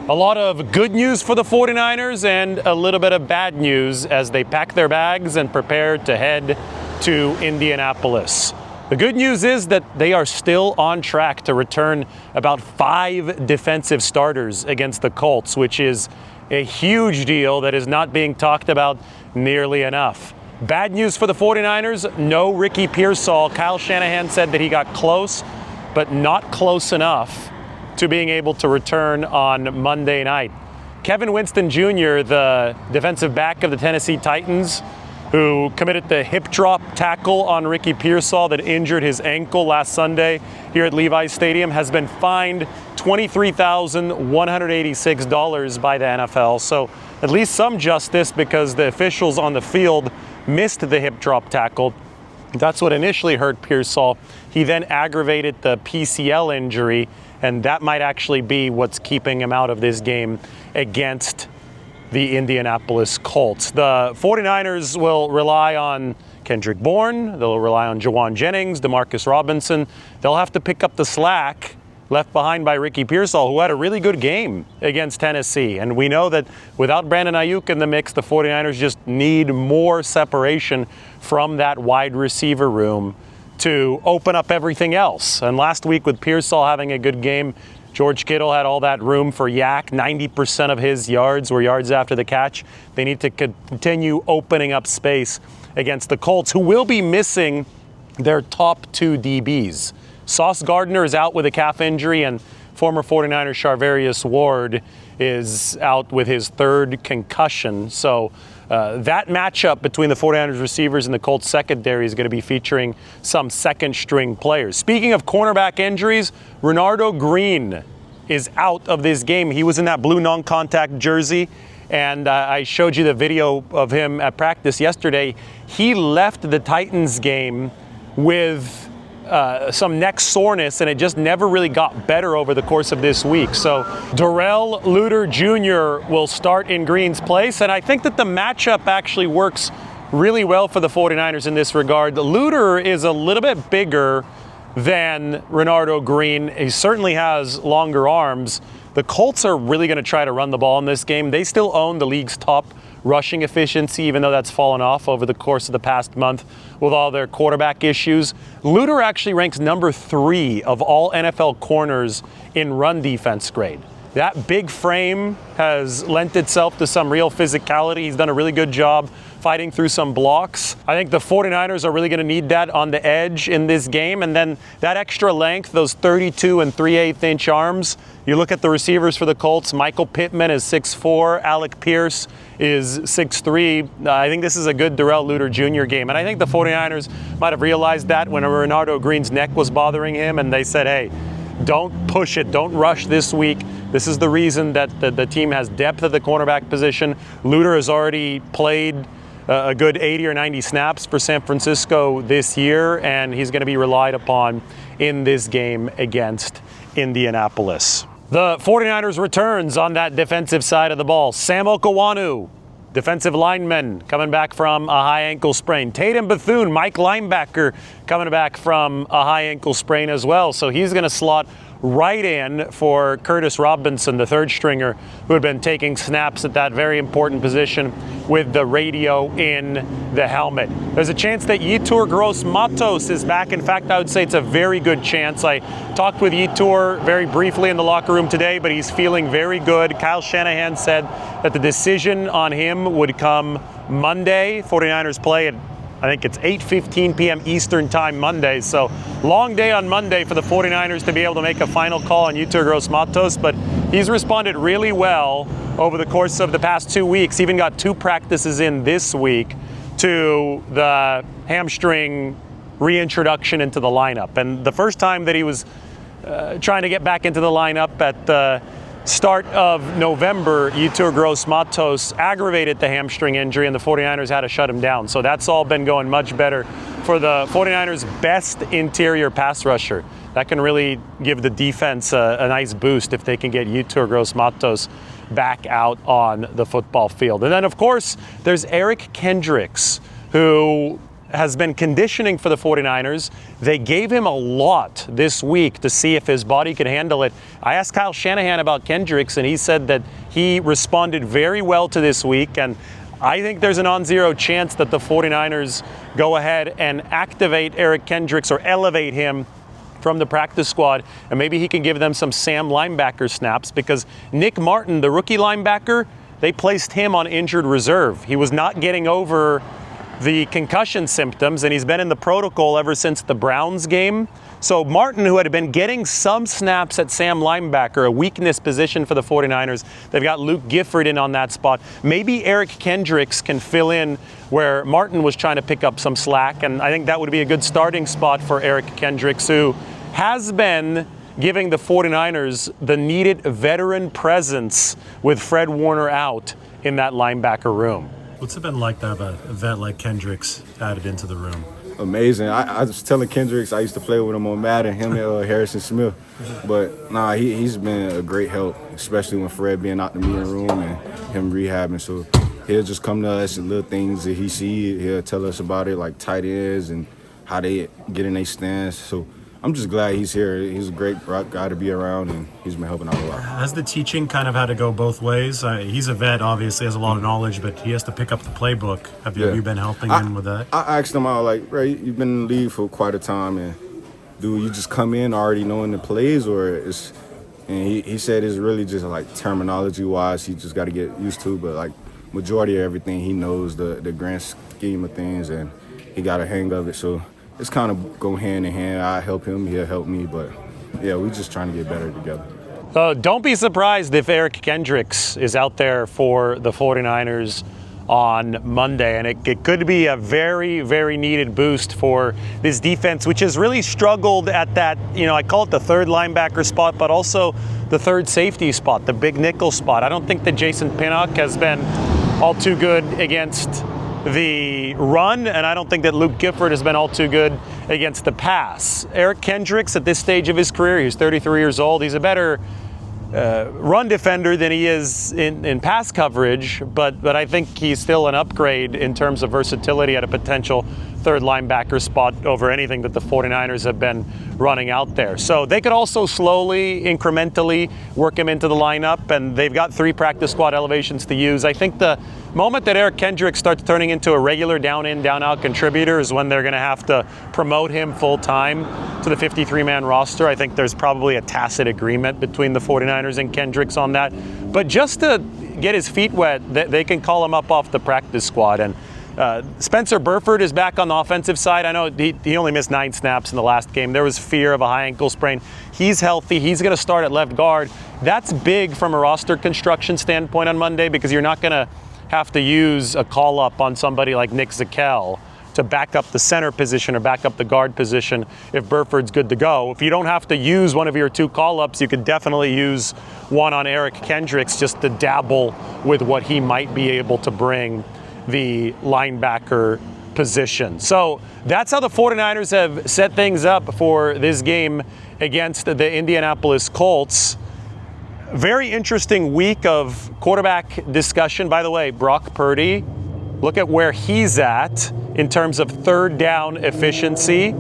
A lot of good news for the 49ers and a little bit of bad news as they pack their bags and prepare to head to Indianapolis. The good news is that they are still on track to return about 5 defensive starters against the Colts, which is a huge deal that is not being talked about nearly enough. Bad news for the 49ers, no Ricky Pearsall. Kyle Shanahan said that he got close, but not close enough to being able to return on Monday night. Kevin Winston Jr., the defensive back of the Tennessee Titans, who committed the hip drop tackle on Ricky Pearsall that injured his ankle last Sunday here at Levi's Stadium, has been fined $23,186 by the NFL. So at least some justice, because the officials on the field missed the hip drop tackle. That's what initially hurt Pearsall. He then aggravated the PCL injury, and that might actually be what's keeping him out of this game against the Indianapolis Colts. The 49ers will rely on Kendrick Bourne. They'll rely on Jawan Jennings, Demarcus Robinson. They'll have to pick up the slack left behind by Ricky Pearsall, who had a really good game against Tennessee. And we know that without Brandon Aiyuk in the mix, the 49ers just need more separation from that wide receiver room to open up everything else. And last week with Pearsall having a good game, George Kittle had all that room for Yak. 90% of his yards were yards after the catch. They need to continue opening up space against the Colts, who will be missing their top 2 DBs. Sauce Gardner is out with a calf injury, and former 49er Charvarius Ward is out with his 3rd concussion. So that matchup between the 49ers receivers and the Colts secondary is going to be featuring some second-string players. Speaking of cornerback injuries, Renardo Green is out of this game. He was in that blue non-contact jersey, and I showed you the video of him at practice yesterday. He left the Titans game with some neck soreness, and it just never really got better over the course of this week. So Darrell Luter Jr. will start in Green's place, and I think that the matchup actually works really well for the 49ers in this regard. Luter is a little bit bigger than Renardo Green. He certainly has longer arms. The Colts are really going to try to run the ball in this game. They still own the league's top rushing efficiency, even though that's fallen off over the course of the past month with all their quarterback issues. Luter actually ranks number 3 of all NFL corners in run defense grade. That big frame has lent itself to some real physicality. He's done a really good job fighting through some blocks. I think the 49ers are really going to need that on the edge in this game. And then that extra length, those 32 and 3/8 inch arms. You look at the receivers for the Colts. Michael Pittman is 6'4". Alec Pierce is 6'3". I think this is a good Darrell Luter Jr. game. And I think the 49ers might have realized that when Renardo Green's neck was bothering him, and they said, hey, don't push it, don't rush this week. This is the reason that the team has depth at the cornerback position. Luter has already played a good 80 or 90 snaps for San Francisco this year, and he's going to be relied upon in this game against Indianapolis. The 49ers returns on that defensive side of the ball. Sam Okawanu, defensive lineman, coming back from a high ankle sprain. Tatum Bethune, Mike linebacker, coming back from a high ankle sprain as well. So he's going to slot right in for Curtis Robinson, the 3rd stringer, who had been taking snaps at that very important position with the radio in the helmet. There's a chance that Yetur Gross-Matos is back. In fact, I would say it's a very good chance. I talked with Yetur very briefly in the locker room today, but he's feeling very good. Kyle Shanahan said that the decision on him would come Monday. 49ers play at, I think it's 8:15 p.m. Eastern time Monday. So long day on Monday for the 49ers to be able to make a final call on Yetur Gross-Matos, but he's responded really well over the course of the past 2 weeks. Even got 2 practices in this week to the hamstring reintroduction into the lineup. And the first time that he was trying to get back into the lineup at the start of November, Yetur Gross-Matos aggravated the hamstring injury, and the 49ers had to shut him down. So that's all been going much better for the 49ers' best interior pass rusher. That can really give the defense a nice boost if they can get Yetur Gross-Matos back out on the football field. And then, of course, there's Eric Kendricks, who has been conditioning for the 49ers. They gave him a lot this week to see if his body could handle it. I asked Kyle Shanahan about Kendricks, and he said that he responded very well to this week, and I think there's an on-zero chance that the 49ers go ahead and activate Eric Kendricks or elevate him from the practice squad, and maybe he can give them some Sam linebacker snaps, because Nick Martin, the rookie linebacker, they placed him on injured reserve. He was not getting over the concussion symptoms, and he's been in the protocol ever since the Browns game. So Martin, who had been getting some snaps at Sam linebacker, a weakness position for the 49ers, they've got Luke Gifford in on that spot. Maybe Eric Kendricks can fill in where Martin was trying to pick up some slack, and I think that would be a good starting spot for Eric Kendricks, who has been giving the 49ers the needed veteran presence with Fred Warner out in that linebacker room. What's it been like to have a vet like Kendricks added into the room? Amazing. I was telling Kendricks, I used to play with him on Madden, him and Harrison Smith. But he's been a great help, especially when Fred being out the meeting room and him rehabbing. So he'll just come to us and little things that he see. He'll tell us about it, like tight ends and how they get in their stance. So I'm just glad he's here. He's a great guy to be around, and he's been helping out a lot. Has the teaching kind of had to go both ways? He's a vet, obviously, has a lot of knowledge, but he has to pick up the playbook. Have you been helping him with that? I asked him out, like, Ray, you've been in the league for quite a time, and do you just come in already knowing the plays, or is? And he said it's really just like terminology-wise, he just got to get used to, but like majority of everything he knows the grand scheme of things, and he got a hang of it. So it's kind of go hand in hand. I help him, he'll help me, but yeah, we're just trying to get better together. Don't be surprised if Eric Kendricks is out there for the 49ers on Monday, and it could be a very, very needed boost for this defense, which has really struggled at that, I call it the third linebacker spot, but also the third safety spot, the big nickel spot. I don't think that Jason Pinnock has been all too good against the run, and I don't think that Luke Gifford has been all too good against the pass. Eric Kendricks, at this stage of his career, he's 33 years old. He's a better run defender than he is in pass coverage, but I think he's still an upgrade in terms of versatility at a potential third linebacker spot over anything that the 49ers have been running out there. So they could also slowly, incrementally work him into the lineup, and they've got 3 practice squad elevations to use. I think the moment that Eric Kendricks starts turning into a regular down-in, down-out contributor is when they're going to have to promote him full-time to the 53-man roster. I think there's probably a tacit agreement between the 49ers and Kendricks on that. But just to get his feet wet, they can call him up off the practice squad. And Spencer Burford is back on the offensive side. I know he only missed 9 snaps in the last game. There was fear of a high ankle sprain. He's healthy. He's going to start at left guard. That's big from a roster construction standpoint on Monday, because you're not going to have to use a call-up on somebody like Nick Zakelj to back up the center position or back up the guard position if Burford's good to go. If you don't have to use one of your 2 call-ups, you could definitely use one on Eric Kendricks just to dabble with what he might be able to bring the linebacker position. So that's how the 49ers have set things up for this game against the Indianapolis Colts. Very interesting week of quarterback discussion. By the way, Brock Purdy, look at where he's at in terms of third down efficiency.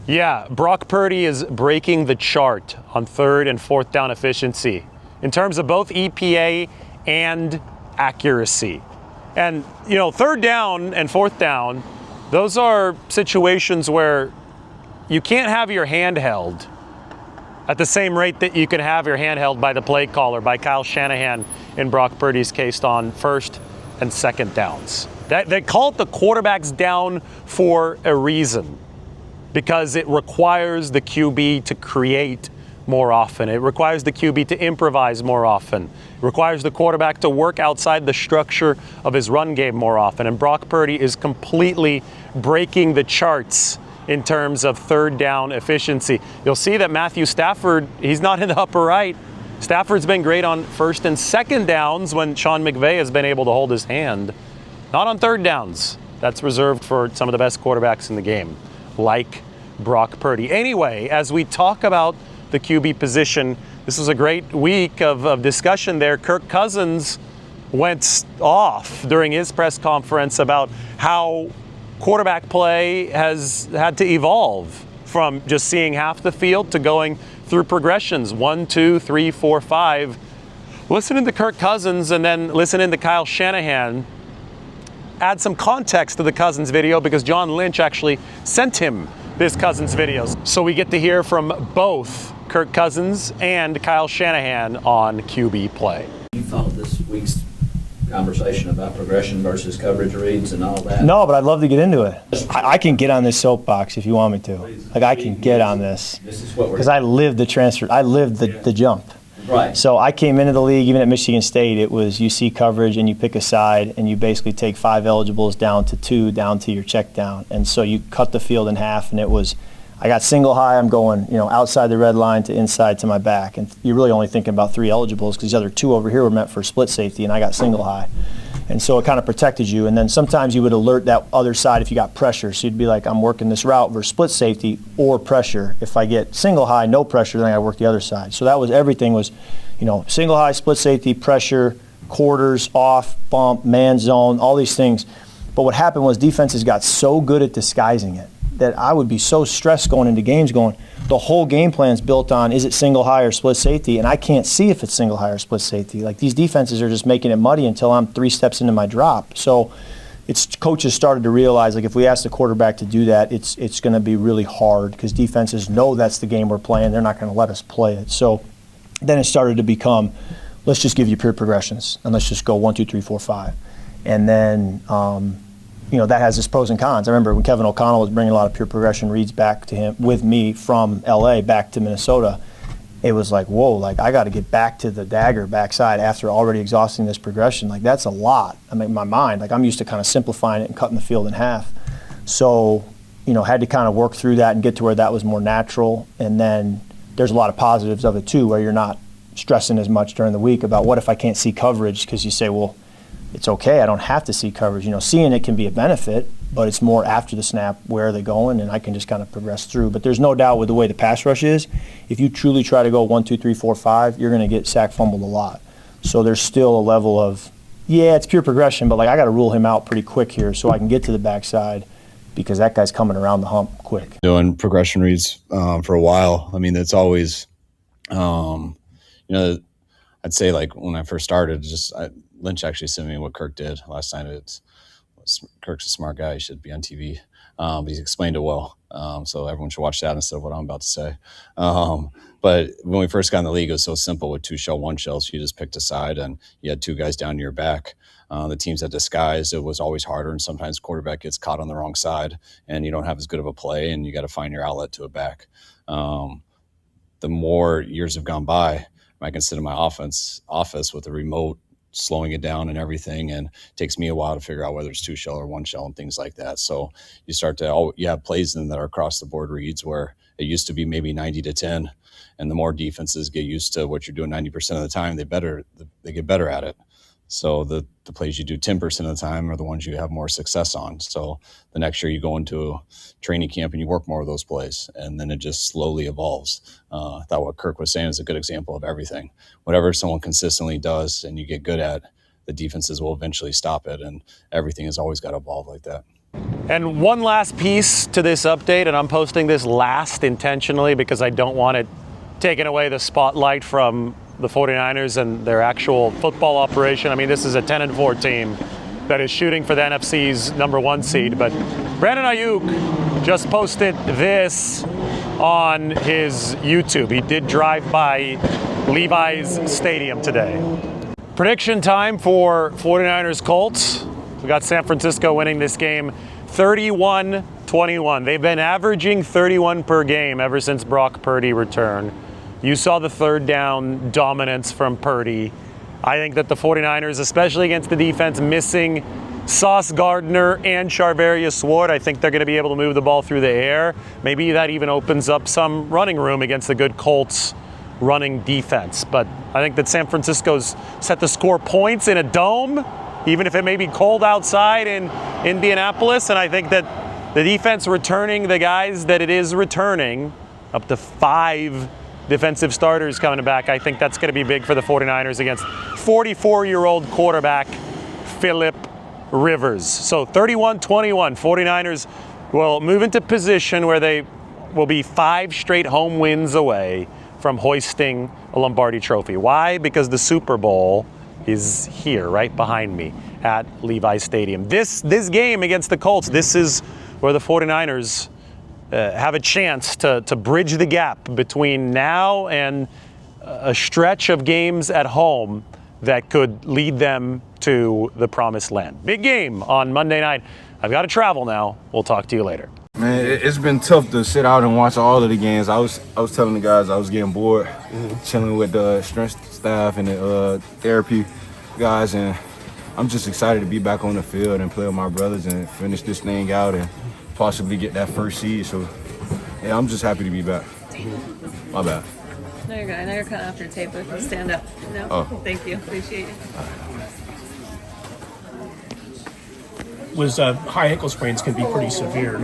Yeah, Brock Purdy is breaking the chart on third and fourth down efficiency in terms of both EPA and accuracy. And, third down and fourth down, those are situations where you can't have your hand held at the same rate that you can have your hand held by the play caller, by Kyle Shanahan in Brock Purdy's case on first and second downs. They call it the quarterback's down for a reason, because it requires the QB to create more often. It requires the QB to improvise more often. It requires the quarterback to work outside the structure of his run game more often. And Brock Purdy is completely breaking the charts in terms of third down efficiency. You'll see that Matthew Stafford, he's not in the upper right. Stafford's been great on first and second downs when Sean McVay has been able to hold his hand. Not on third downs. That's reserved for some of the best quarterbacks in the game, like Brock Purdy. Anyway, as we talk about the QB position, this was a great week of discussion there. Kirk Cousins went off during his press conference about how quarterback play has had to evolve from just seeing half the field to going through progressions, 1, 2, 3, 4, 5. Listening to Kirk Cousins and then listening to Kyle Shanahan add some context to the Cousins video, because John Lynch actually sent him this Cousins videos. So we get to hear from both Kirk Cousins and Kyle Shanahan on QB play. You followed this week's conversation about progression versus coverage reads and all that? No, but I'd love to get into it. I can get on this soapbox if you want me to. Like, I can get on this. This is what we're... Because I lived the transfer. I lived the jump. Right. So I came into the league, even at Michigan State, it was you see coverage and you pick a side and you basically take 5 eligibles down to 2, down to your check down. And so you cut the field in half, and it was, I got single high, I'm going, outside the red line to inside to my back. And you're really only thinking about 3 eligibles because the other 2 over here were meant for split safety, and I got single high. And so it kind of protected you. And then sometimes you would alert that other side if you got pressure. So you'd be like, I'm working this route versus split safety or pressure. If I get single high, no pressure, then I work the other side. So that was, everything was, single high, split safety, pressure, quarters, off, bump, man zone, all these things. But what happened was defenses got so good at disguising it that I would be so stressed going into games going, the whole game plan's built on, is it single high or split safety? And I can't see if it's single high or split safety. Like, these defenses are just making it muddy until I'm 3 steps into my drop. So coaches started to realize, like, if we ask the quarterback to do that, it's going to be really hard because defenses know that's the game we're playing. They're not going to let us play it. So then it started to become, let's just give you pure progressions and let's just go 1, 2, 3, 4, 5. And then, that has its pros and cons. I remember when Kevin O'Connell was bringing a lot of pure progression reads back to him with me from LA back to Minnesota. It was like, whoa, like, I got to get back to the dagger backside after already exhausting this progression. Like, that's a lot. I mean, in my mind, like, I'm used to kind of simplifying it and cutting the field in half. So, had to kind of work through that and get to where that was more natural. And then there's a lot of positives of it too, where you're not stressing as much during the week about what if I can't see coverage, because you say, well, it's okay, I don't have to see coverage. Seeing it can be a benefit, but it's more after the snap, where are they going, and I can just kind of progress through. But there's no doubt with the way the pass rush is, if you truly try to go 1, 2, 3, 4, 5, you're going to get sack fumbled a lot. So there's still a level of, it's pure progression, but like, I got to rule him out pretty quick here so I can get to the backside, because that guy's coming around the hump quick. Doing progression reads for a while. I mean, it's always, I'd say, like, when I first started, Lynch actually sent me what Kirk did last night. Kirk's a smart guy. He should be on TV. But he's explained it well. So everyone should watch that instead of what I'm about to say. But when we first got in the league, it was so simple with 2 shell, 1 shell. So you just picked a side and you had 2 guys down your back. The teams that disguised, it was always harder. And sometimes the quarterback gets caught on the wrong side and you don't have as good of a play and you got to find your outlet to a back. The more years have gone by, I can sit in my office with a remote, slowing it down and everything, and it takes me a while to figure out whether it's 2 shell or 1 shell and things like that. So you start to, you have plays in that are across the board reads where it used to be maybe 90-10, and the more defenses get used to what you're doing 90% of the time, they get better at it. So the plays you do 10% of the time are the ones you have more success on. So the next year you go into a training camp and you work more of those plays, and then it just slowly evolves. I thought what Kirk was saying is a good example of everything. Whatever someone consistently does and you get good at, the defenses will eventually stop it, and everything has always got to evolve like that. And one last piece to this update, and I'm posting this last intentionally because I don't want it taking away the spotlight from the 49ers and their actual football operation. I mean, this is a 10-4 team that is shooting for the NFC's #1 seed. But Brandon Aiyuk just posted this on his YouTube. He did drive by Levi's Stadium today. Prediction time for 49ers Colts. We got San Francisco winning this game 31-21. They've been averaging 31 per game ever since Brock Purdy returned. You saw the 3rd down dominance from Purdy. I think that the 49ers, especially against the defense missing Sauce Gardner and Charvarius Ward, I think they're going to be able to move the ball through the air. Maybe that even opens up some running room against the good Colts running defense. But I think that San Francisco's set to score points in a dome, even if it may be cold outside in Indianapolis. And I think that the defense returning the guys that it is returning, up to 5 defensive starters coming back, I think that's going to be big for the 49ers against 44-year-old quarterback Philip Rivers. So 31-21, 49ers will move into position where they will be 5 straight home wins away from hoisting a Lombardi trophy. Why? Because the Super Bowl is here, right behind me at Levi Stadium. This game against the Colts, this is where the 49ers have a chance to bridge the gap between now and a stretch of games at home that could lead them to the promised land. Big game on Monday night. I've got to travel now. We'll talk to you later. Man, it's been tough to sit out and watch all of the games. I was telling the guys I was getting bored, chilling with the strength staff and the therapy guys, and I'm just excited to be back on the field and play with my brothers and finish this thing out and possibly get that first seed. So, yeah, I'm just happy to be back. My bad. No, you're good. I know you're cutting off your tape, but stand up. No, Oh. Thank you. Appreciate you. Was high ankle sprains can be pretty severe.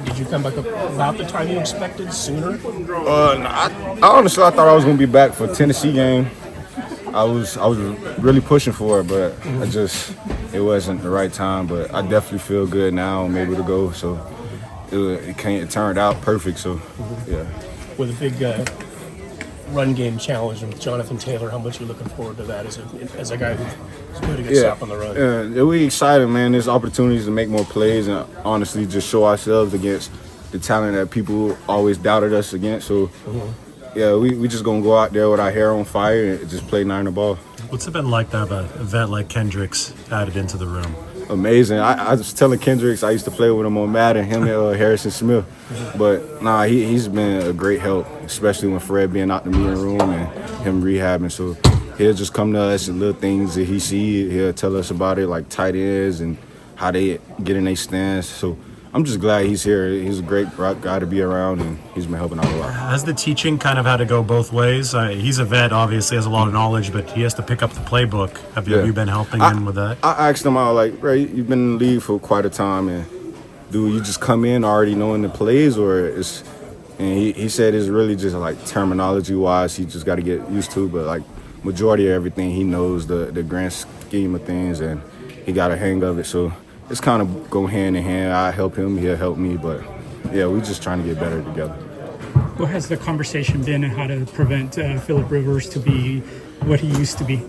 Did you come back about the time you expected, sooner? I honestly thought I was gonna be back for Tennessee game. I was really pushing for it, but it wasn't the right time. But I definitely feel good now. I'm able to go, so it turned out perfect. So yeah. With a big run game challenge with Jonathan Taylor, how much are you looking forward to that as a guy who's good to get stopped on the run? Yeah, we excited, man. There's opportunities to make more plays and honestly just show ourselves against the talent that people always doubted us against. So, yeah, we just going to go out there with our hair on fire and just play 9 the ball. What's it been like to have a vet like Kendricks added into the room? Amazing. I was telling Kendricks, I used to play with him on Madden, him and Harrison Smith. But, he's been a great help, especially when Fred being out the meeting room and him rehabbing. So he'll just come to us and little things that he see. He'll tell us about it, like tight ends and how they get in their stance. So I'm just glad he's here. He's a great guy to be around, and he's been helping out a lot. Has the teaching kind of had to go both ways? He's a vet, obviously, has a lot of knowledge, but he has to pick up the playbook. Have you been helping him with that? I asked him out, like, Ray, you've been in the league for quite a time, and do you just come in already knowing the plays, or is? And he said it's really just like terminology-wise, he just got to get used to, but like majority of everything he knows the grand scheme of things, and he got a hang of it. So it's kind of go hand in hand. I help him, he'll help me, but yeah, we're just trying to get better together. What has the conversation been on how to prevent Phillip Rivers to be what he used to be?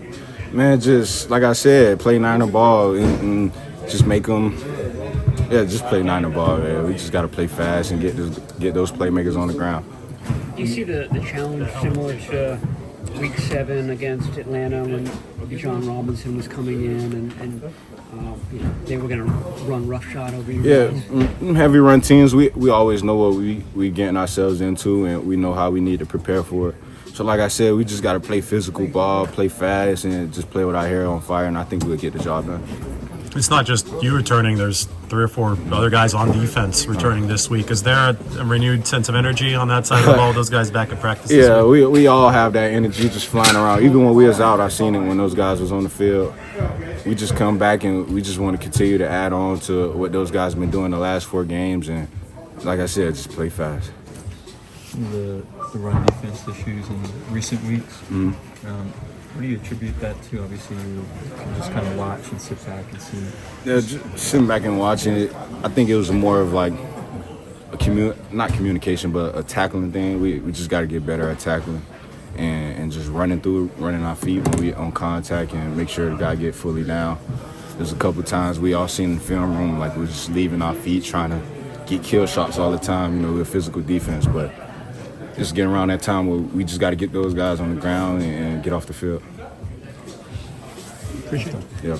Man, just like I said, play 9 the ball and just make them. Yeah, just play 9 the ball. Man. We just got to play fast and get those playmakers on the ground. Do you see the challenge similar to Week 7 against Atlanta when Bijan Robinson was coming in and they were going to run roughshod over you guys? Yeah, heavy run teams, we always know what we getting ourselves into, and we know how we need to prepare for it. So like I said, we just got to play physical ball, play fast, and just play with our hair on fire, and I think we'll get the job done. It's not just you returning. There's 3 or 4 other guys on defense returning this week. Is there a renewed sense of energy on that side of the ball? Those guys back at practice this week? we all have that energy just flying around. Even when we was out, I seen it when those guys was on the field. We just come back and we just want to continue to add on to what those guys been doing the last 4 games. And like I said, just play fast. The run defense issues in recent weeks. Mm-hmm. What do you attribute that to? Obviously, you can just kind of watch and sit back and see. Yeah, just sitting back and watching it, I think it was more of like not communication, but a tackling thing. We just got to get better at tackling and just running our feet when we on contact and make sure the guy get fully down. There's a couple times we all seen in the film room, like we're just leaving our feet, trying to get kill shots all the time. We're physical defense, but just getting around that time where we just got to get those guys on the ground and get off the field. Appreciate it. Yeah.